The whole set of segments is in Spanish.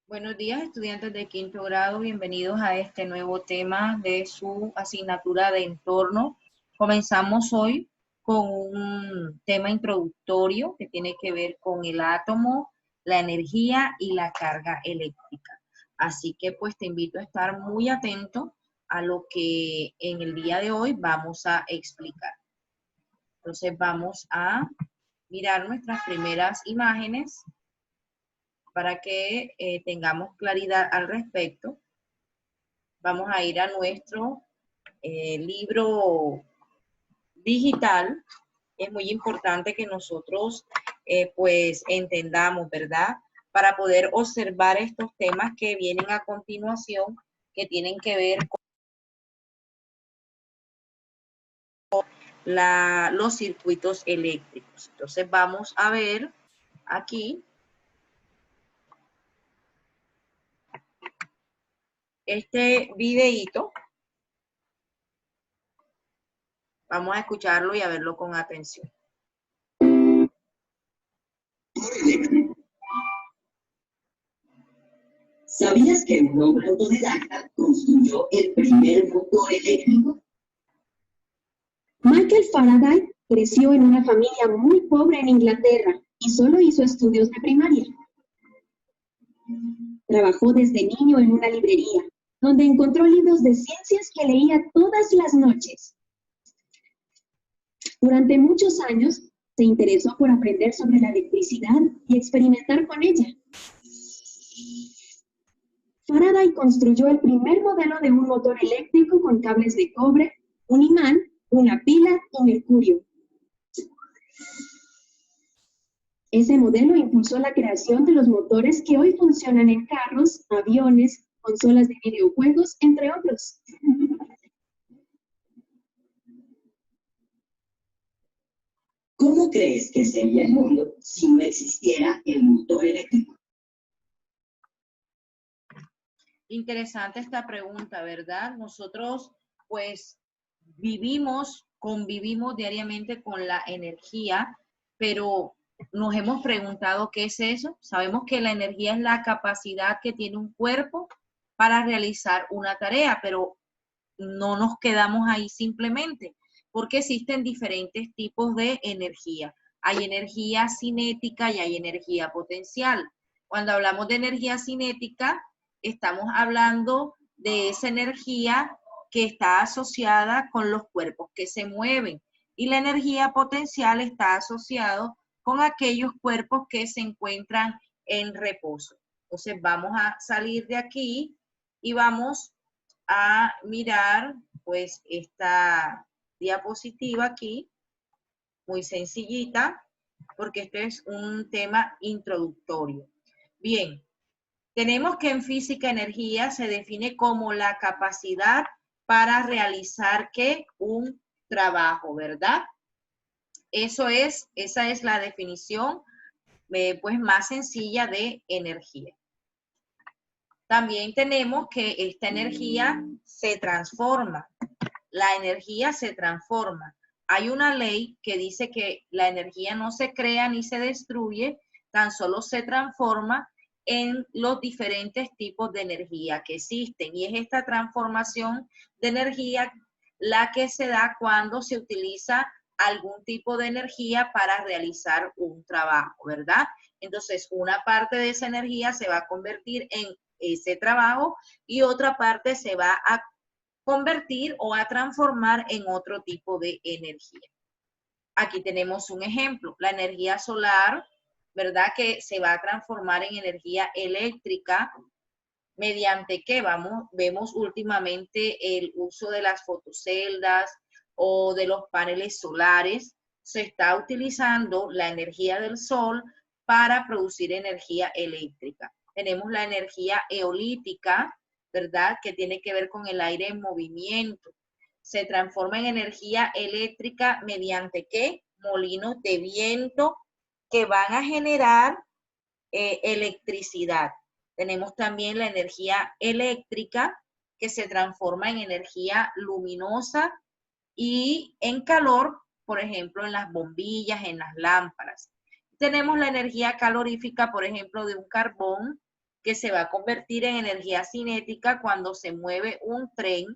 Buenos días, estudiantes de quinto grado. Bienvenidos a este nuevo tema de su asignatura de entorno. Comenzamos hoy con un tema introductorio que tiene que ver con el átomo, la energía y la carga eléctrica. Así que pues te invito a estar muy atento a lo que en el día de hoy vamos a explicar. Entonces vamos a mirar nuestras primeras imágenes para que tengamos claridad al respecto. Vamos a ir a nuestro libro digital. Es muy importante que nosotros pues entendamos, ¿verdad? Para poder observar estos temas que vienen a continuación, que tienen que ver con los circuitos eléctricos. Entonces vamos a ver aquí este videíto. Vamos a escucharlo y a verlo con atención. ¿Sabías que un hombre autodidacta construyó el primer motor eléctrico? Michael Faraday creció en una familia muy pobre en Inglaterra y solo hizo estudios de primaria. Trabajó desde niño en una librería, donde encontró libros de ciencias que leía todas las noches. Durante muchos años, se interesó por aprender sobre la electricidad y experimentar con ella. Faraday construyó el primer modelo de un motor eléctrico con cables de cobre, un imán, una pila y mercurio. Ese modelo impulsó la creación de los motores que hoy funcionan en carros, aviones, consolas de videojuegos, entre otros. ¿Cómo crees que sería el mundo si no existiera el motor eléctrico? Interesante esta pregunta, ¿verdad? Nosotros pues convivimos diariamente con la energía, pero nos hemos preguntado qué es eso. Sabemos que la energía es la capacidad que tiene un cuerpo para realizar una tarea, pero no nos quedamos ahí simplemente, porque existen diferentes tipos de energía. Hay energía cinética y hay energía potencial. Cuando hablamos de energía cinética, estamos hablando de esa energía que está asociada con los cuerpos que se mueven. Y la energía potencial está asociada con aquellos cuerpos que se encuentran en reposo. Entonces vamos a salir de aquí y vamos a mirar pues esta diapositiva aquí, muy sencillita, porque este es un tema introductorio. Bien, tenemos que en física energía se define como la capacidad para realizar ¿qué? Un trabajo, ¿verdad? Esa es la definición pues más sencilla de energía. También tenemos que esta energía se transforma. La energía se transforma. Hay una ley que dice que la energía no se crea ni se destruye, tan solo se transforma en los diferentes tipos de energía que existen. Y es esta transformación de energía la que se da cuando se utiliza algún tipo de energía para realizar un trabajo, ¿verdad? Entonces, una parte de esa energía se va a convertir en ese trabajo y otra parte se va a convertir o a transformar en otro tipo de energía. Aquí tenemos un ejemplo, la energía solar, ¿verdad? Que se va a transformar en energía eléctrica mediante que vemos últimamente el uso de las fotoceldas o de los paneles solares. Se está utilizando la energía del sol para producir energía eléctrica. Tenemos la energía eolítica, ¿verdad? Que tiene que ver con el aire en movimiento. Se transforma en energía eléctrica mediante ¿qué? Molinos de viento que van a generar electricidad. Tenemos también la energía eléctrica que se transforma en energía luminosa y en calor, por ejemplo, en las bombillas, en las lámparas. Tenemos la energía calorífica, por ejemplo, de un carbón que se va a convertir en energía cinética cuando se mueve un tren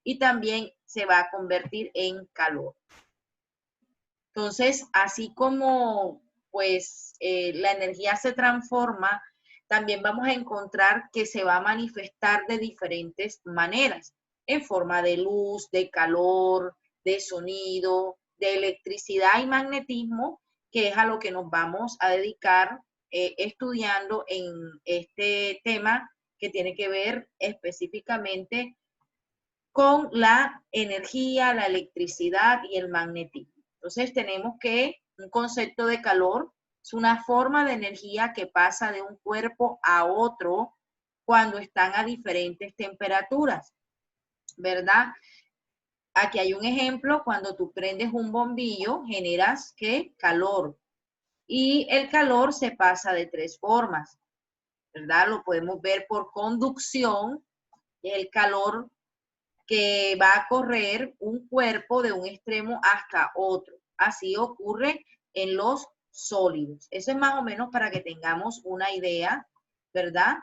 y también se va a convertir en calor. Entonces, así como pues la energía se transforma, también vamos a encontrar que se va a manifestar de diferentes maneras, en forma de luz, de calor, de sonido, de electricidad y magnetismo, que es a lo que nos vamos a dedicar estudiando en este tema que tiene que ver específicamente con la energía, la electricidad y el magnetismo. Entonces tenemos que un concepto de calor es una forma de energía que pasa de un cuerpo a otro cuando están a diferentes temperaturas, ¿verdad? Aquí hay un ejemplo, cuando tú prendes un bombillo, generas ¿qué? Calor. Y el calor se pasa de tres formas, ¿verdad? Lo podemos ver por conducción, el calor que va a correr un cuerpo de un extremo hasta otro. Así ocurre en los sólidos. Eso es más o menos para que tengamos una idea, ¿verdad?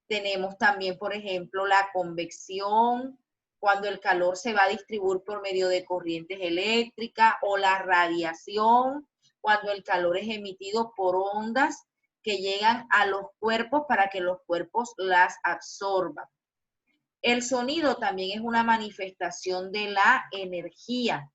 Tenemos también, por ejemplo, la convección, cuando el calor se va a distribuir por medio de corrientes eléctricas, o la radiación, cuando el calor es emitido por ondas que llegan a los cuerpos para que los cuerpos las absorban. El sonido también es una manifestación de la energía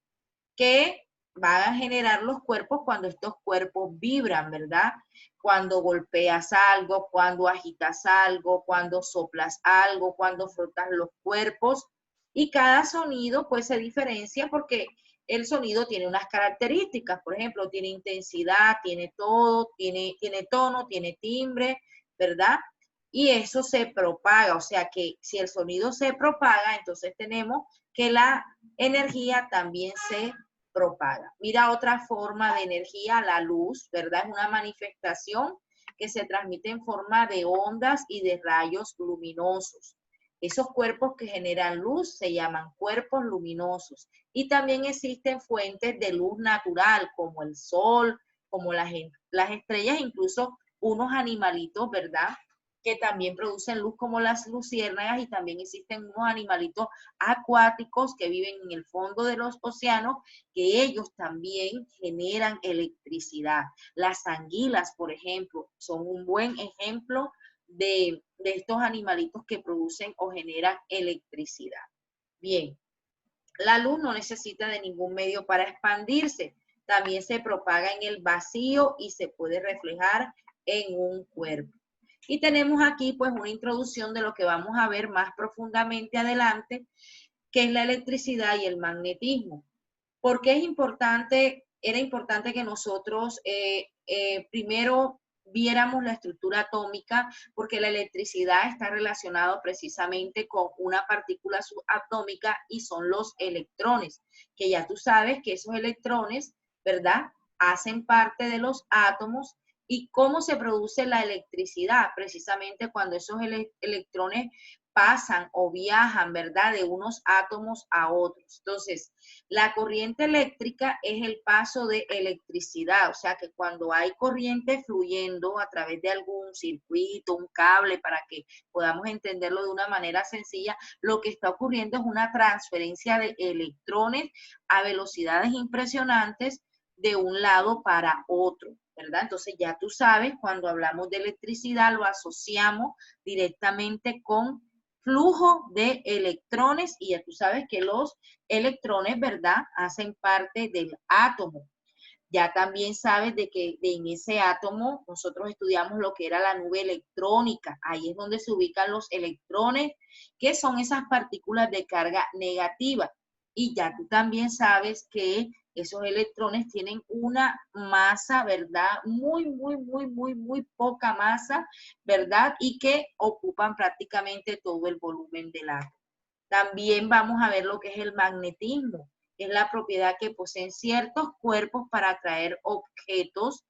que van a generar los cuerpos cuando estos cuerpos vibran, ¿verdad? Cuando golpeas algo, cuando agitas algo, cuando soplas algo, cuando frotas los cuerpos. Y cada sonido pues se diferencia porque el sonido tiene unas características, por ejemplo, tiene intensidad, tiene todo, tiene tono, tiene timbre, ¿verdad? Y eso se propaga, o sea que si el sonido se propaga, entonces tenemos que la energía también se propaga. Mira otra forma de energía, la luz, ¿verdad? Es una manifestación que se transmite en forma de ondas y de rayos luminosos. Esos cuerpos que generan luz se llaman cuerpos luminosos. Y también existen fuentes de luz natural, como el sol, como las estrellas, incluso unos animalitos, ¿verdad?, que también producen luz, como las luciérnagas, y también existen unos animalitos acuáticos que viven en el fondo de los océanos, que ellos también generan electricidad. Las anguilas, por ejemplo, son un buen ejemplo de estos animalitos que producen o generan electricidad. Bien, la luz no necesita de ningún medio para expandirse. También se propaga en el vacío y se puede reflejar en un cuerpo. Y tenemos aquí pues una introducción de lo que vamos a ver más profundamente adelante, que es la electricidad y el magnetismo. ¿Por qué es importante? Era importante que nosotros primero viéramos la estructura atómica, porque la electricidad está relacionada precisamente con una partícula subatómica y son los electrones, que ya tú sabes que esos electrones, ¿verdad?, hacen parte de los átomos. ¿Y cómo se produce la electricidad? Precisamente cuando esos electrones pasan o viajan, ¿verdad?, de unos átomos a otros. Entonces, la corriente eléctrica es el paso de electricidad, o sea que cuando hay corriente fluyendo a través de algún circuito, un cable, para que podamos entenderlo de una manera sencilla, lo que está ocurriendo es una transferencia de electrones a velocidades impresionantes de un lado para otro, ¿verdad? Entonces ya tú sabes, cuando hablamos de electricidad lo asociamos directamente con flujo de electrones, y ya tú sabes que los electrones, ¿verdad?, hacen parte del átomo. Ya también sabes de que en ese átomo nosotros estudiamos lo que era la nube electrónica. Ahí es donde se ubican los electrones, que son esas partículas de carga negativa. Y ya tú también sabes que esos electrones tienen una masa, ¿verdad?, muy poca masa, ¿verdad?, y que ocupan prácticamente todo el volumen del átomo. También vamos a ver lo que es el magnetismo. Es la propiedad que poseen ciertos cuerpos para atraer objetos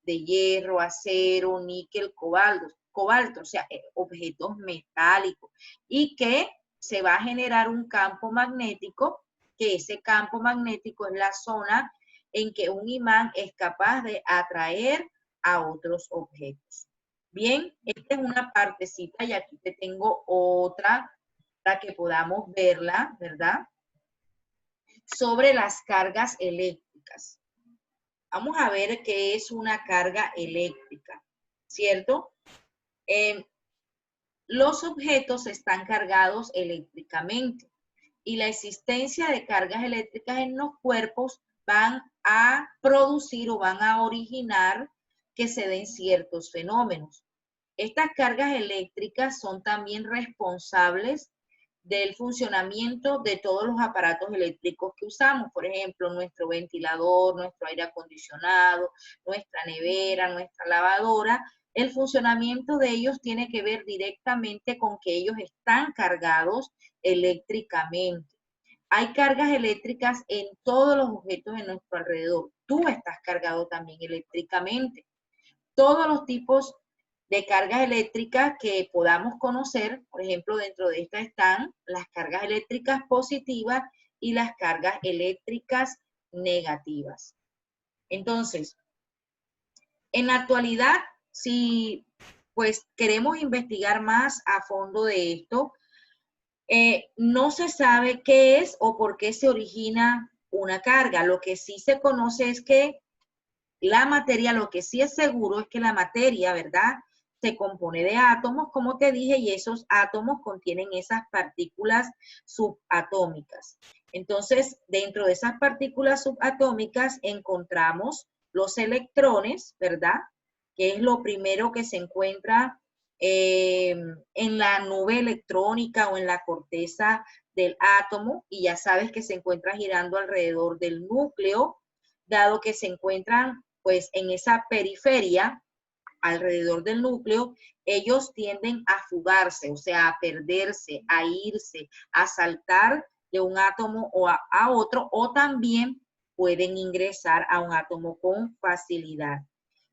de hierro, acero, níquel, cobalto, o sea, objetos metálicos, y que se va a generar un campo magnético, que ese campo magnético es la zona en que un imán es capaz de atraer a otros objetos. Bien, esta es una partecita y aquí te tengo otra para que podamos verla, ¿verdad? Sobre las cargas eléctricas. Vamos a ver qué es una carga eléctrica, ¿cierto? Los objetos están cargados eléctricamente y la existencia de cargas eléctricas en los cuerpos van a producir o van a originar que se den ciertos fenómenos. Estas cargas eléctricas son también responsables del funcionamiento de todos los aparatos eléctricos que usamos, por ejemplo, nuestro ventilador, nuestro aire acondicionado, nuestra nevera, nuestra lavadora. El funcionamiento de ellos tiene que ver directamente con que ellos están cargados eléctricamente. Hay cargas eléctricas en todos los objetos de nuestro alrededor. Tú estás cargado también eléctricamente. Todos los tipos de cargas eléctricas que podamos conocer, por ejemplo, dentro de estas están las cargas eléctricas positivas y las cargas eléctricas negativas. Entonces, en la actualidad, si pues queremos investigar más a fondo de esto, no se sabe qué es o por qué se origina una carga. Lo que sí se conoce es que la materia, lo que sí es seguro es que la materia, ¿verdad?, se compone de átomos, como te dije, y esos átomos contienen esas partículas subatómicas. Entonces, dentro de esas partículas subatómicas encontramos los electrones, ¿verdad?, que es lo primero que se encuentra en la nube electrónica o en la corteza del átomo, y ya sabes que se encuentra girando alrededor del núcleo, dado que se encuentran pues en esa periferia alrededor del núcleo, ellos tienden a fugarse, o sea, a perderse, a irse, a saltar de un átomo a otro, o también pueden ingresar a un átomo con facilidad,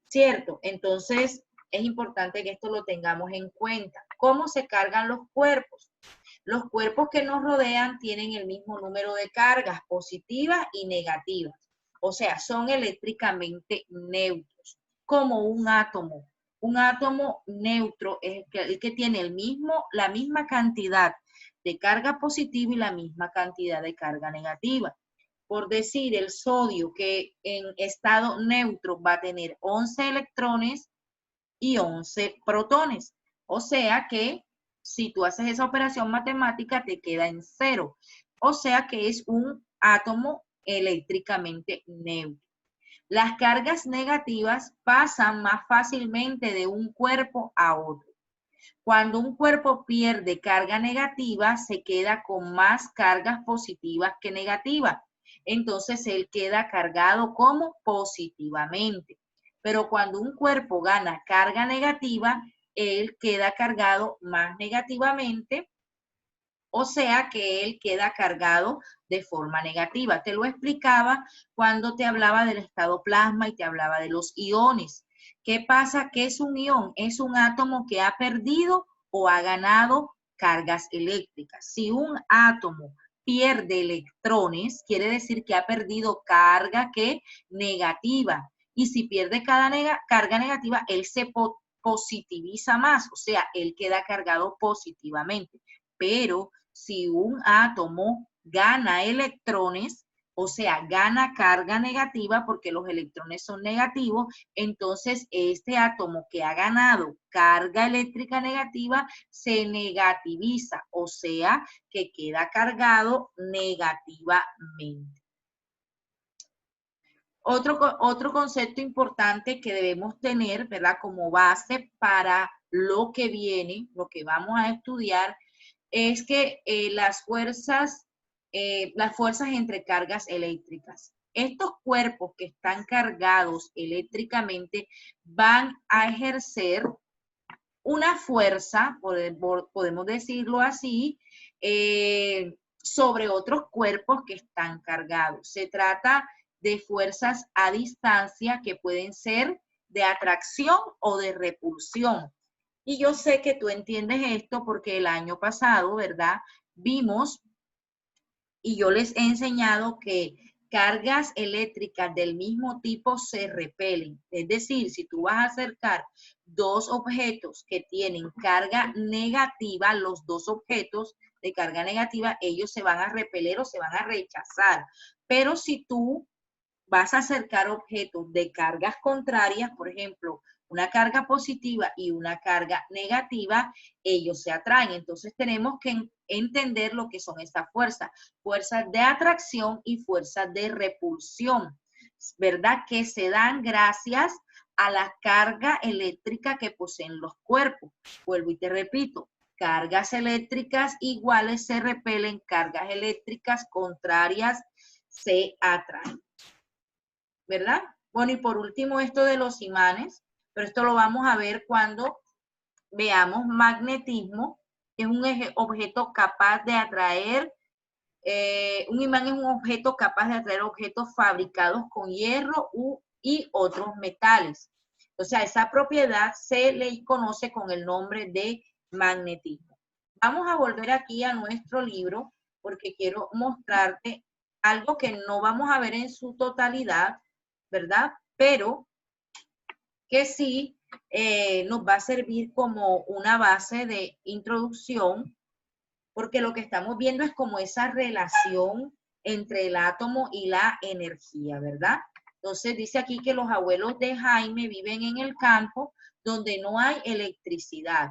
¿cierto? Entonces, es importante que esto lo tengamos en cuenta. ¿Cómo se cargan los cuerpos? Los cuerpos que nos rodean tienen el mismo número de cargas, positivas y negativas. O sea, son eléctricamente neutros, como un átomo. Un átomo neutro es el que tiene la misma cantidad de carga positiva y la misma cantidad de carga negativa. Por decir, el sodio, que en estado neutro va a tener 11 electrones y 11 protones. O sea que si tú haces esa operación matemática te queda en 0. O sea que es un átomo eléctricamente neutro. Las cargas negativas pasan más fácilmente de un cuerpo a otro. Cuando un cuerpo pierde carga negativa, se queda con más cargas positivas que negativas. Entonces, él queda cargado como positivamente. Pero cuando un cuerpo gana carga negativa, él queda cargado más negativamente, o sea que él queda cargado de forma negativa. Te lo explicaba cuando te hablaba del estado plasma y te hablaba de los iones. ¿Qué pasa? ¿Qué es un ion? Es un átomo que ha perdido o ha ganado cargas eléctricas. Si un átomo pierde electrones, quiere decir que ha perdido carga negativa. Y si pierde carga negativa, él se positiviza más, o sea, él queda cargado positivamente. Pero si un átomo gana electrones, o sea, gana carga negativa porque los electrones son negativos, entonces este átomo que ha ganado carga eléctrica negativa se negativiza, o sea, que queda cargado negativamente. Otro concepto importante que debemos tener, ¿verdad?, como base para lo que viene, lo que vamos a estudiar, es que las fuerzas entre cargas eléctricas. Estos cuerpos que están cargados eléctricamente van a ejercer una fuerza, podemos decirlo así, sobre otros cuerpos que están cargados. Se trata de fuerzas a distancia que pueden ser de atracción o de repulsión. Y yo sé que tú entiendes esto porque el año pasado, ¿verdad?, vimos y yo les he enseñado que cargas eléctricas del mismo tipo se repelen. Es decir, si tú vas a acercar dos objetos que tienen carga negativa, los dos objetos de carga negativa, ellos se van a repeler o se van a rechazar. Pero si tú vas a acercar objetos de cargas contrarias, por ejemplo, una carga positiva y una carga negativa, ellos se atraen. Entonces tenemos que entender lo que son estas fuerzas. Fuerzas de atracción y fuerzas de repulsión, ¿verdad? Que se dan gracias a la carga eléctrica que poseen los cuerpos. Vuelvo y te repito, cargas eléctricas iguales se repelen, cargas eléctricas contrarias se atraen, ¿verdad? Bueno, y por último esto de los imanes, pero esto lo vamos a ver cuando veamos magnetismo, que es un objeto capaz de atraer, un imán es un objeto capaz de atraer objetos fabricados con hierro y otros metales. O sea, esa propiedad se le conoce con el nombre de magnetismo. Vamos a volver aquí a nuestro libro porque quiero mostrarte algo que no vamos a ver en su totalidad, ¿verdad? Pero que sí nos va a servir como una base de introducción, porque lo que estamos viendo es como esa relación entre el átomo y la energía, ¿verdad? Entonces dice aquí que los abuelos de Jaime viven en el campo donde no hay electricidad,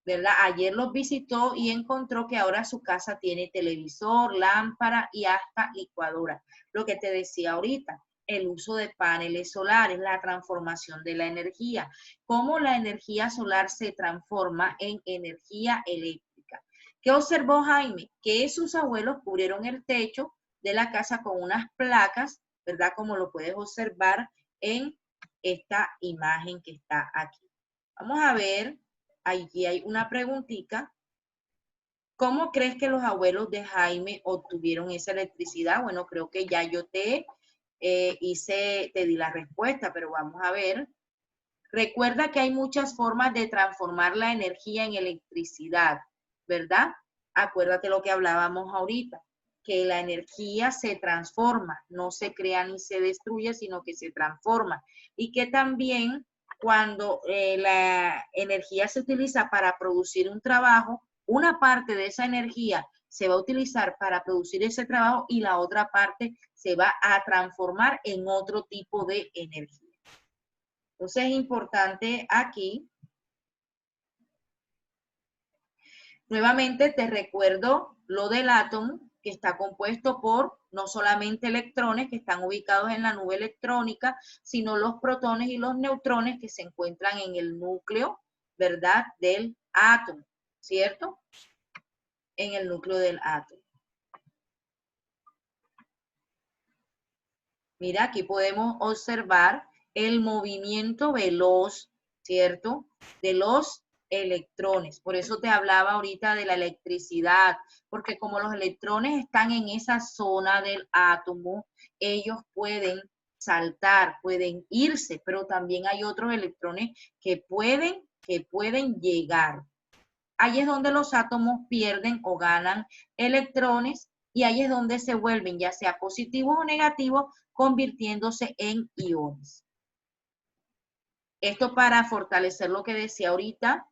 ¿verdad? Ayer los visitó y encontró que ahora su casa tiene televisor, lámpara y hasta licuadora. Lo que te decía ahorita, el uso de paneles solares, la transformación de la energía, cómo la energía solar se transforma en energía eléctrica. ¿Qué observó Jaime? Que sus abuelos cubrieron el techo de la casa con unas placas, ¿verdad? Como lo puedes observar en esta imagen que está aquí. Vamos a ver, aquí hay una preguntita. ¿Cómo crees que los abuelos de Jaime obtuvieron esa electricidad? Bueno, creo que ya yo te di la respuesta, pero vamos a ver. Recuerda que hay muchas formas de transformar la energía en electricidad, ¿verdad? Acuérdate lo que hablábamos ahorita, que la energía se transforma, no se crea ni se destruye, sino que se transforma. Y que también cuando la energía se utiliza para producir un trabajo, una parte de esa energía se va a utilizar para producir ese trabajo y la otra parte se va a transformar en otro tipo de energía. Entonces es importante aquí, nuevamente te recuerdo lo del átomo, que está compuesto por no solamente electrones que están ubicados en la nube electrónica, sino los protones y los neutrones que se encuentran en el núcleo, ¿verdad?, del átomo, ¿cierto? En el núcleo del átomo. Mira, aquí podemos observar el movimiento veloz, ¿cierto?, de los electrones. Por eso te hablaba ahorita de la electricidad, porque como los electrones están en esa zona del átomo, ellos pueden saltar, pueden irse, pero también hay otros electrones que pueden llegar. Ahí es donde los átomos pierden o ganan electrones y ahí es donde se vuelven ya sea positivos o negativos, convirtiéndose en iones. Esto para fortalecer lo que decía ahorita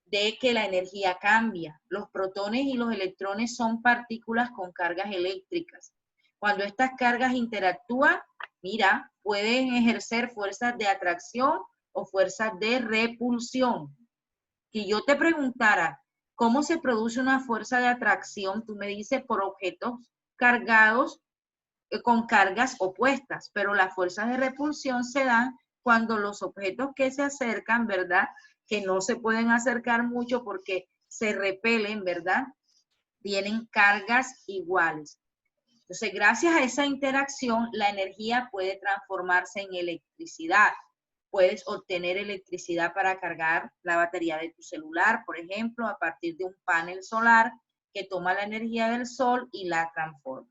de que la energía cambia. Los protones y los electrones son partículas con cargas eléctricas. Cuando estas cargas interactúan, mira, pueden ejercer fuerzas de atracción o fuerzas de repulsión. Si yo te preguntara cómo se produce una fuerza de atracción, tú me dices por objetos cargados con cargas opuestas, pero las fuerzas de repulsión se dan cuando los objetos que se acercan, ¿verdad?, que no se pueden acercar mucho porque se repelen, ¿verdad?, tienen cargas iguales. Entonces, gracias a esa interacción, la energía puede transformarse en electricidad. Puedes obtener electricidad para cargar la batería de tu celular, por ejemplo, a partir de un panel solar que toma la energía del sol y la transforma.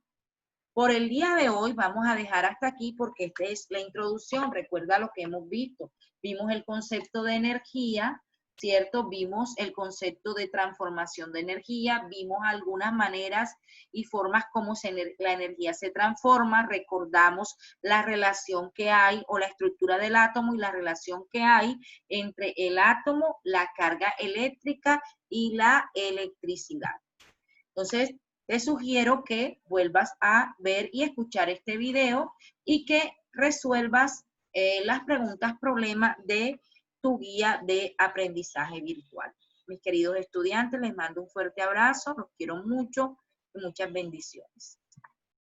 Por el día de hoy vamos a dejar hasta aquí porque esta es la introducción. Recuerda lo que hemos visto. Vimos el concepto de energía, ¿cierto? Vimos el concepto de transformación de energía, vimos algunas maneras y formas como la energía se transforma, recordamos la relación que hay o la estructura del átomo y la relación que hay entre el átomo, la carga eléctrica y la electricidad. Entonces, te sugiero que vuelvas a ver y escuchar este video y que resuelvas las preguntas problema de tu guía de aprendizaje virtual. Mis queridos estudiantes, les mando un fuerte abrazo, los quiero mucho y muchas bendiciones.